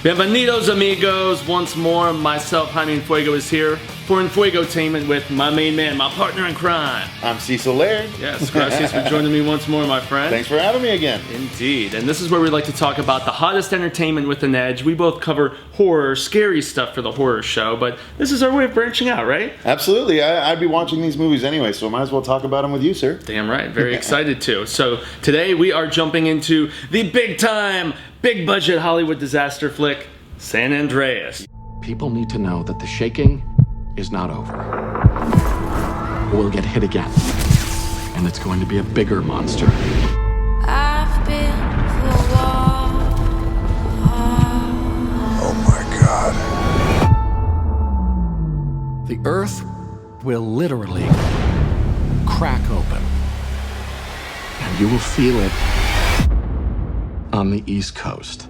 Bienvenidos amigos, once more, myself, Jaime and Fuego is here for Enfuegotainment with my main man, my partner in crime. I'm Cecil, Laird. Yes, gracias for joining me once more, my friend. Thanks for having me again. Indeed, and this is where we like to talk about the hottest entertainment with an edge. We both cover horror, scary stuff for the horror show, but this is our way of branching out, right? Absolutely, I'd be watching these movies anyway, so I might as well talk about them with you, sir. Damn right, very excited to. So today we are jumping into the big time, big budget Hollywood disaster flick, San Andreas. People need to know that the shaking is not over. We'll get hit again, and it's going to be a bigger monster. I've been through a wall. Oh my God. The earth will literally crack open, and you will feel it on the East Coast.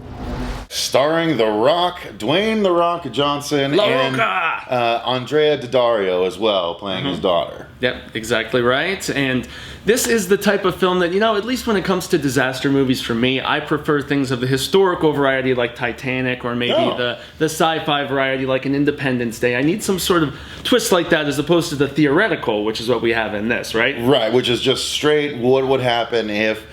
Starring The Rock, Dwayne The Rock Johnson, and Andrea Daddario as well, playing his daughter. Yep, exactly right. And this is the type of film that, you know, at least when it comes to disaster movies for me, I prefer things of the historical variety like Titanic, or maybe the sci-fi variety like an Independence Day. I need some sort of twist like that as opposed to the theoretical, which is what we have in this, right? Right, which is just straight what would happen if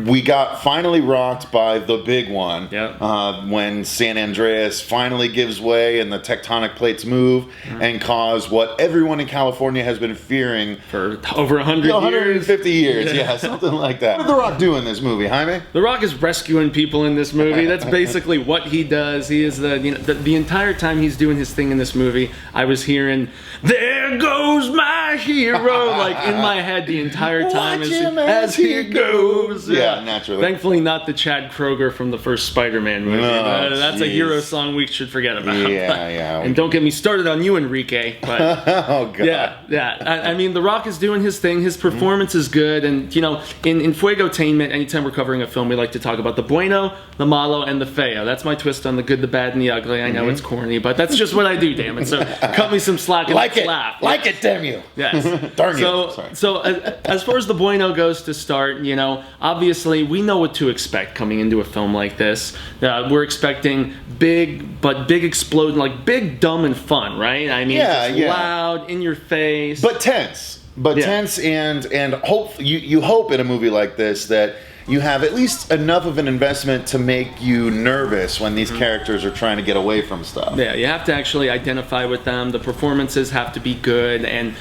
we got finally rocked by the big one. Yep. When San Andreas finally gives way and the tectonic plates move and cause what everyone in California has been fearing For over 100 years. 150 years, yeah, something like that. What did The Rock do in this movie, Jaime? The Rock is rescuing people in this movie. That's basically what he does. He is the entire time he's doing his thing in this movie, I was hearing, "There goes my hero," like in my head the entire time as he goes. Yeah, naturally. Thankfully, not the Chad Kroeger from the first Spider-Man movie. No, That's a hero song we should forget about. Yeah. And don't get me started on you, Enrique. But Oh, God. yeah. I mean, The Rock is doing his thing. His performance is good. And, you know, in Enfuegotainment, anytime we're covering a film, we like to talk about the bueno, the malo, and the feo. That's my twist on the good, the bad, and the ugly. I know it's corny, but that's just what I do, damn it. So cut me some slack and Like it. laugh. Like it, damn you. Yes. Darn you. Sorry. So as far as the bueno goes to start, you know, obviously we know what to expect coming into a film like this. We're expecting big exploding, like big, dumb, and fun, right? I mean, just loud, in your face. But tense. Tense and hope. You hope in a movie like this that you have at least enough of an investment to make you nervous when these characters are trying to get away from stuff. Yeah, you have to actually identify with them. The performances have to be good. And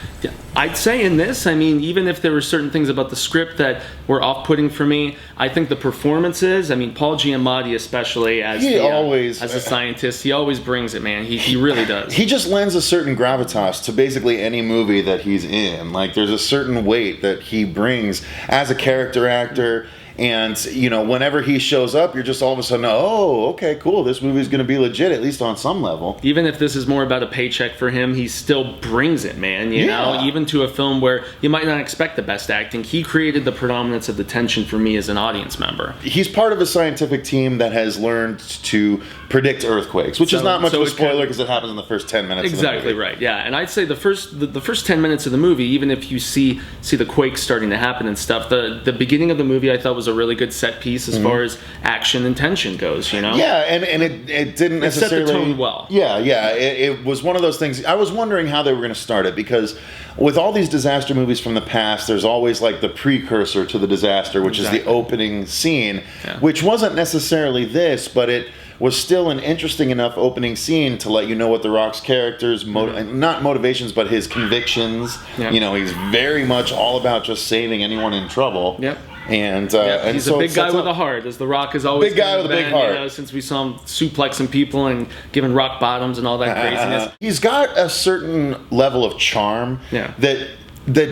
I'd say in this, I mean, even if there were certain things about the script that were off-putting for me, I think the performances, I mean, Paul Giamatti especially as a scientist, he always brings it, man. He really does. He just lends a certain gravitas to basically any movie that he's in. Like, there's a certain weight that he brings as a character actor. And, you know, whenever he shows up, you're just all of a sudden, oh, okay, cool, this movie's going to be legit, at least on some level. Even if this is more about a paycheck for him, he still brings it, man, you know? Even to a film where you might not expect the best acting, he created the predominance of the tension for me as an audience member. He's part of a scientific team that has learned to predict earthquakes, which is not much of a spoiler because it happens in the first 10 minutes exactly of the movie. Right, yeah. And I'd say the first 10 minutes of the movie, even if you see the quakes starting to happen and stuff, the beginning of the movie I thought was a really good set piece as far as action and tension goes, you know? Yeah, and it didn't necessarily set the tone well. Yeah. It was one of those things. I was wondering how they were going to start it, because with all these disaster movies from the past, there's always like the precursor to the disaster, which is the opening scene, which wasn't necessarily this, but it was still an interesting enough opening scene to let you know what The Rock's character's not motivations, but his convictions. You know, he's very much all about just saving anyone in trouble. Yep. And he's so a big guy with a heart, as The Rock is always big guy with a big heart. You know, since we saw him suplexing people and giving rock bottoms and all that craziness. He's got a certain level of charm that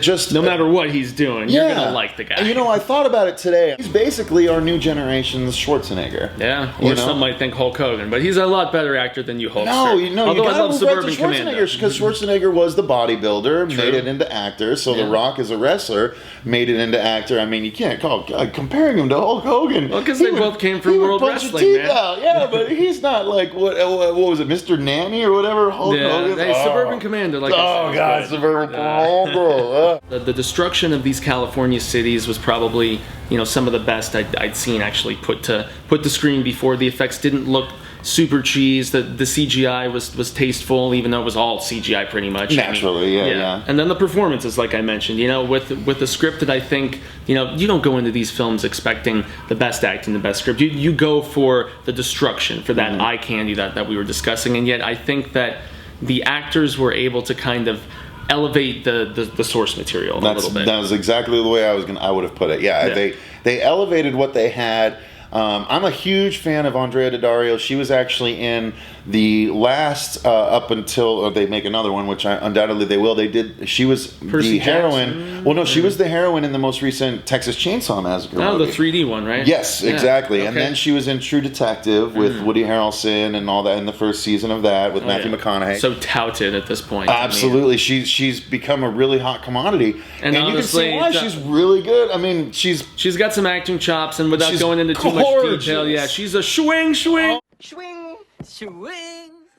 just no matter what he's doing, you're gonna like the guy. You know, I thought about it today. He's basically our new generation's Schwarzenegger. Yeah, or some might think Hulk Hogan, but he's a lot better actor than you, Hulk. No, although I love Suburban Commando, because Schwarzenegger was the bodybuilder, made it into actor. So The Rock is a wrestler, made it into actor. I mean, you can't call comparing him to Hulk Hogan. Well, because they both came from World Wrestling, man. Yeah, but he's not like what was it, Mr. Nanny or whatever? Hulk Hogan. Suburban Commander. Like Suburban Commander. The destruction of these California cities was probably, you know, some of the best I'd seen actually put to screen before. The effects didn't look super cheese. The CGI was tasteful, even though it was all CGI pretty much. Naturally, yeah. And then the performances, like I mentioned, with the script that I think, you don't go into these films expecting the best acting, the best script. You go for the destruction, for that eye candy that we were discussing, and yet I think that the actors were able to kind of elevate the source material a little bit. That was exactly the way I would have put it. Yeah. They elevated what they had. I'm a huge fan of Andrea Daddario. She was actually in the last up until they make another one, which undoubtedly they will. She was Percy the heroine. Jackson. Well, no, she was the heroine in the most recent Texas Chainsaw Massacre movie. The 3D one, right? Yes, exactly. Okay. And then she was in True Detective with Woody Harrelson and all that in the first season of that with Matthew McConaughey. So touted at this point. Absolutely. She's become a really hot commodity. And honestly, you can see why. She's really good. I mean, she's got some acting chops, and without going into too much detail, she's a swing. Swing.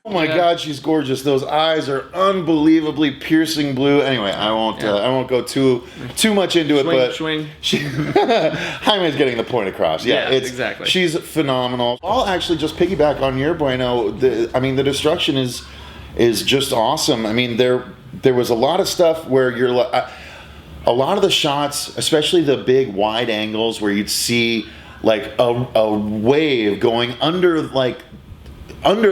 Oh my God, she's gorgeous. Those eyes are unbelievably piercing blue. Anyway, I won't go too much into it, but Jaime's getting the point across. Yeah, exactly. She's phenomenal. I'll actually just piggyback on your bueno. The destruction is just awesome. I mean, there was a lot of stuff where you're like, a lot of the shots, especially the big wide angles where you'd see like a wave going under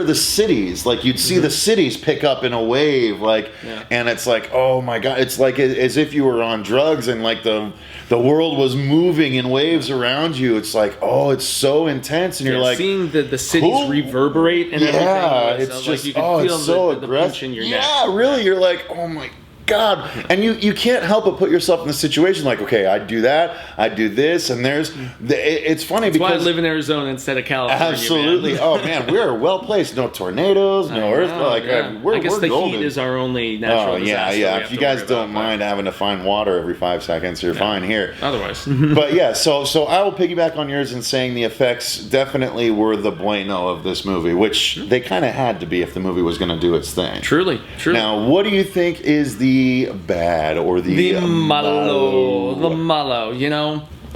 the cities, like you'd see the cities pick up in a wave, and it's like, oh my God, it's like as if you were on drugs and like the world was moving in waves around you. It's like, oh, it's so intense, and you're like seeing the cities reverberate and everything. Yeah, it's just you can feel it's so the aggressive. punch in your neck. Yeah, really, you're like, oh my God. And you can't help but put yourself in the situation like, okay, I'd do that, I'd do this, and it's funny That's because why I live in Arizona instead of California. Absolutely. Man. Oh man, we are well placed. No tornadoes, no earthquake. I guess we're the golden. heat is our only natural disaster. Yeah. If you guys don't mind having to find water every 5 seconds, you're fine here. Otherwise. But yeah, so I will piggyback on yours in saying the effects definitely were the bueno of this movie, which they kind of had to be if the movie was going to do its thing. Truly. Now, what do you think is the bad or the malo? The malo,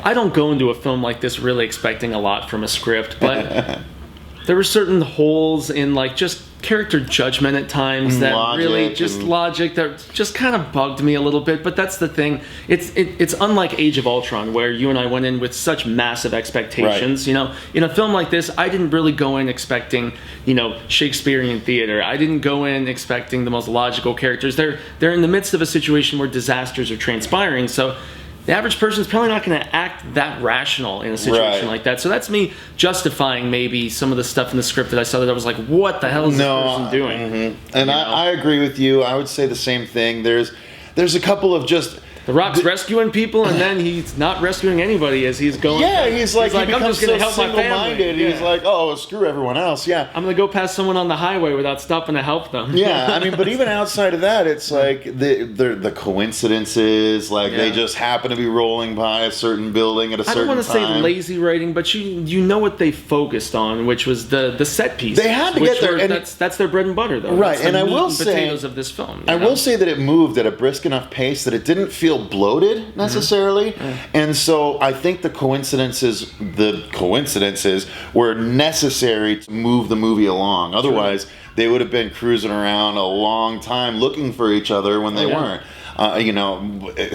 I don't go into a film like this really expecting a lot from a script, but there were certain holes in like just character judgment at times that logic that just kind of bugged me a little bit. But that's the thing, it's unlike Age of Ultron where you and I went in with such massive expectations. Right. In a film like this, I didn't really go in expecting Shakespearean theater. I didn't go in expecting the most logical characters. They're in the midst of a situation where disasters are transpiring, so the average person's probably not going to act that rational in a situation like that. So that's me justifying maybe some of the stuff in the script that I saw that I was like, what the hell is this person doing? Mm-hmm. And I agree with you. I would say the same thing. There's a couple of just... The Rock's rescuing people, and then he's not rescuing anybody as he's going. Yeah, he's like, he becomes I'm just going to help my single-minded. family. He's like, oh, screw everyone else. Yeah, I'm going to go past someone on the highway without stopping to help them. Yeah, I mean, but even outside of that, it's like the coincidences. Like they just happen to be rolling by a certain building at a certain time. I don't want to say lazy writing, but you know what they focused on, which was the set piece. They had to get there, and that's their bread and butter, though. Right, and I will say, potatoes of this film. I will say that it moved at a brisk enough pace that it didn't feel bloated necessarily, and so I think the coincidences were necessary to move the movie along. Otherwise, they would have been cruising around a long time looking for each other when they weren't.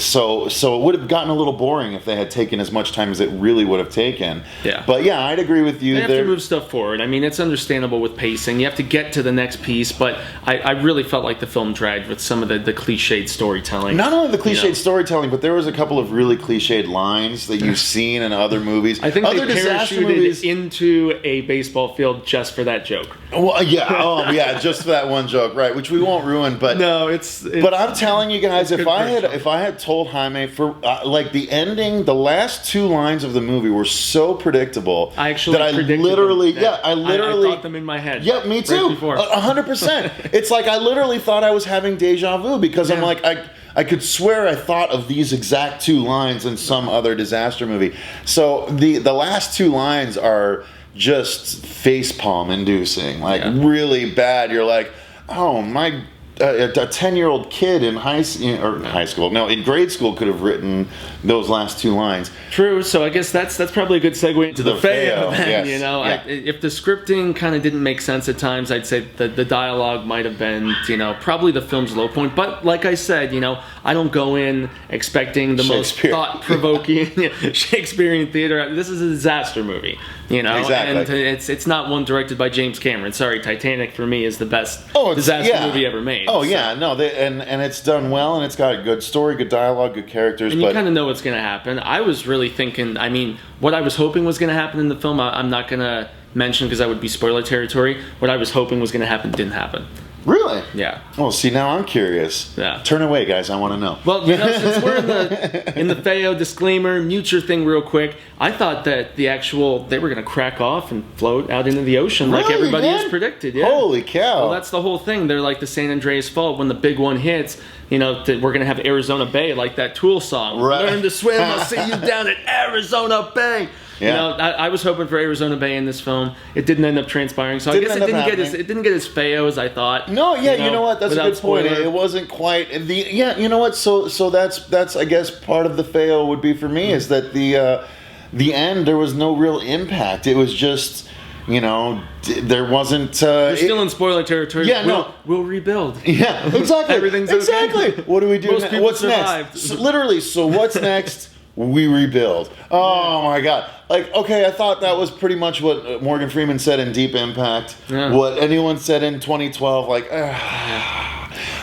So it would have gotten a little boring if they had taken as much time as it really would have taken. Yeah. But yeah, I'd agree with you. They have to move stuff forward. I mean, it's understandable with pacing. You have to get to the next piece, but I really felt like the film dragged with some of the cliched storytelling. Not only the cliched storytelling, but there was a couple of really cliched lines that you've seen in other movies. I think other they parachuted into a baseball field just for that joke. Well, yeah, just for that one joke, right? Which we won't ruin, but no, it's but I'm telling you guys, if I had told Jaime for like the ending, the last 2 lines of the movie were so predictable I literally thought them in my head. Yeah, me too. 100%. It's like I literally thought I was having deja vu because I'm like I could swear I thought of these exact 2 lines in some other disaster movie. So the last 2 lines are just facepalm inducing, like really bad. You're like, oh my a 10-year-old kid in high school, no, in grade school could have written those last two lines. True. So I guess that's probably a good segue into the Fuego. Yes. You know, Yeah. if the scripting kind of didn't make sense at times, I'd say the dialogue might have been, you know, probably the film's low point. But like I said, you know, I don't go in expecting the most thought-provoking Shakespearean theater. This is a disaster movie, you know, Exactly. and it's not one directed by James Cameron. Sorry, Titanic for me is the best disaster movie ever made. Oh yeah, no, and it's done well, and it's got a good story, good dialogue, good characters. And but you kind of know what's going to happen. I was really thinking, I mean, what I was hoping was going to happen in the film, I'm not going to mention because that would be spoiler territory. What I was hoping was going to happen didn't happen. Really? Yeah. Oh, see, now I'm curious. Yeah. Turn away, guys. I want to know. Well, you know, since we're in the Fuego disclaimer, mute your thing real quick. I thought that they were going to crack off and float out into the ocean like everybody has predicted. Yeah. Holy cow. Well, that's the whole thing. They're like the San Andreas Fault. When the big one hits, you know, we're going to have Arizona Bay like that Tool song. Right. Learn to swim, I'll see you down at Arizona Bay. Yeah. You know, I was hoping for Arizona Bay in this film. It didn't end up transpiring, so I guess it didn't get as Fuego as I thought. No, yeah, you know what? That's a good point. It wasn't quite you know what? So that's I guess part of the Fuego would be for me is that the end there was no real impact. It was just, you know, there wasn't. We're still in spoiler territory. Yeah, we'll rebuild. Yeah, exactly. Everything's exactly. okay. What do we do? Most people What's survived. next? Literally. So what's next? We rebuild. Oh my God. Like, okay, I thought that was pretty much what Morgan Freeman said in Deep Impact. Yeah. What anyone said in 2012. Like,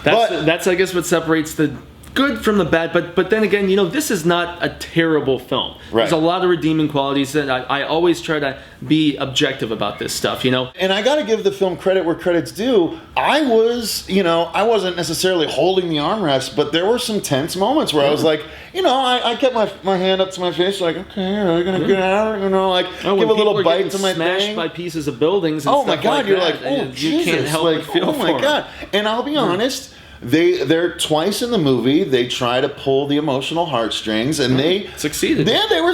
that's I guess what separates the good from the bad, but then again, you know, this is not a terrible film. Right. There's a lot of redeeming qualities that I always try to be objective about this stuff, you know. And I got to give the film credit where credit's due. I wasn't necessarily holding the armrest, but there were some tense moments where I was like, you know, I kept my hand up to my face, like, okay, are they gonna get out? You know, like give a little bite to my smashed thing. By pieces of buildings. And my God, you're like, oh you Jesus, can't help like, but feel oh my God. And I'll be honest. They're twice in the movie. They try to pull the emotional heartstrings, and they succeeded. Yeah, they were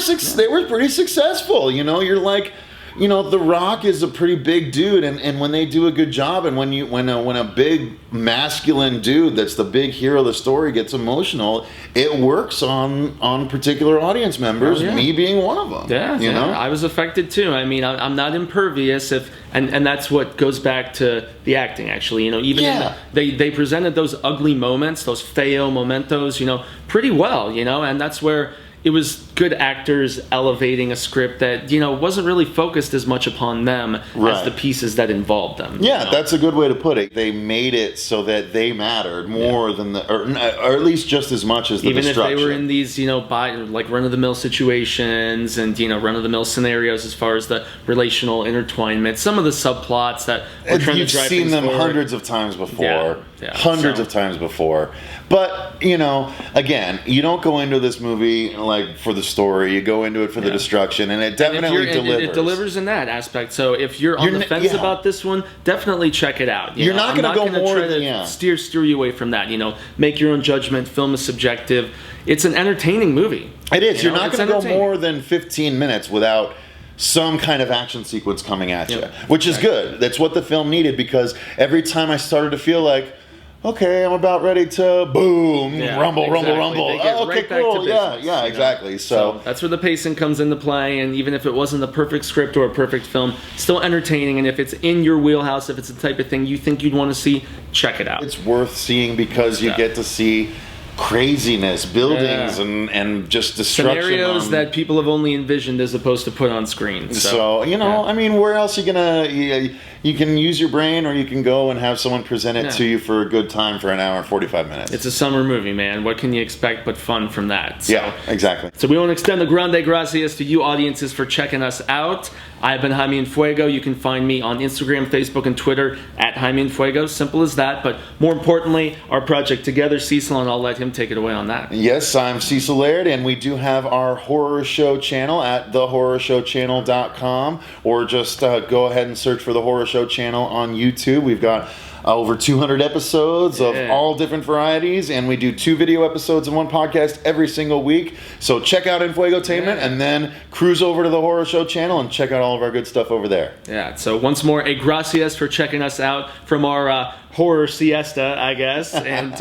pretty successful. You know, you're like, you know, The Rock is a pretty big dude, and when they do a good job, and when a big masculine dude that's the big hero of the story gets emotional, it works on particular audience members. Me being one of them. Yeah, you know, I was affected too. I mean, I'm not impervious and that's what goes back to the acting. Actually, you know, even they presented those ugly moments, those fail momentos, you know, pretty well. You know, and that's where it was good actors elevating a script that, you know, wasn't really focused as much upon them as the pieces that involved them. Yeah, you know? That's a good way to put it. They made it so that they mattered more than or at least just as much as the destruction. Even if they were in these, you know, like run-of-the-mill situations and, you know, run-of-the-mill scenarios as far as the relational intertwinement, some of the subplots that we're trying to drive seen them forward. hundreds of times before. Hundreds of times before. But, you know, again, you don't go into this movie like for the story. You go into it for the destruction, and it definitely delivers. It delivers in that aspect. So if you're on the fence about this one, definitely check it out. You're not going to go more than steer you away from that. You know, make your own judgment. Film is subjective. It's an entertaining movie. It is. You're not going to go more than 15 minutes without some kind of action sequence coming at you, which is good. That's what the film needed, because every time I started to feel like, okay, I'm about ready to boom, rumble. Okay, cool. Yeah, exactly. So that's where the pacing comes into play, and even if it wasn't the perfect script or a perfect film, still entertaining. And if it's in your wheelhouse, if it's the type of thing you think you'd want to see, check it out. It's worth seeing because you get to see craziness, buildings, and just destruction. Scenarios that people have only envisioned as opposed to put on screen. So you know, I mean, where else are you gonna... You can use your brain, or you can go and have someone present it to you for a good time for an hour and 45 minutes. It's a summer movie, man. What can you expect but fun from that? So, yeah, exactly. So we want to extend the grande gracias to you audiences for checking us out. I've been Jaime Enfuego. You can find me on Instagram, Facebook, and Twitter at Jaime Enfuego. Simple as that. But more importantly, our project together, Cecil, and I'll let him take it away on that. Yes, I'm Cecil Laird, and we do have our horror show channel at thehorrorshowchannel.com, or just go ahead and search for The Horror Show channel on YouTube. We've got over 200 episodes of all different varieties, and we do 2 video episodes and 1 podcast every single week. So check out Enfuegotainment and then cruise over to the Horror Show channel and check out all of our good stuff over there. Yeah, so once more, a gracias for checking us out from our horror siesta, I guess. And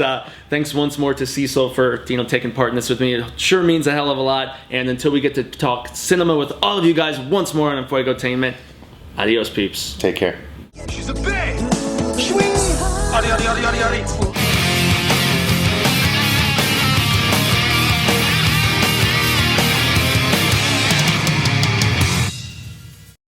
thanks once more to Cecil for taking part in this with me. It sure means a hell of a lot. And until we get to talk cinema with all of you guys once more on Enfuegotainment, adios, peeps. Take care. She's a babe. Swing. Adi, adi, adi, adi, adi.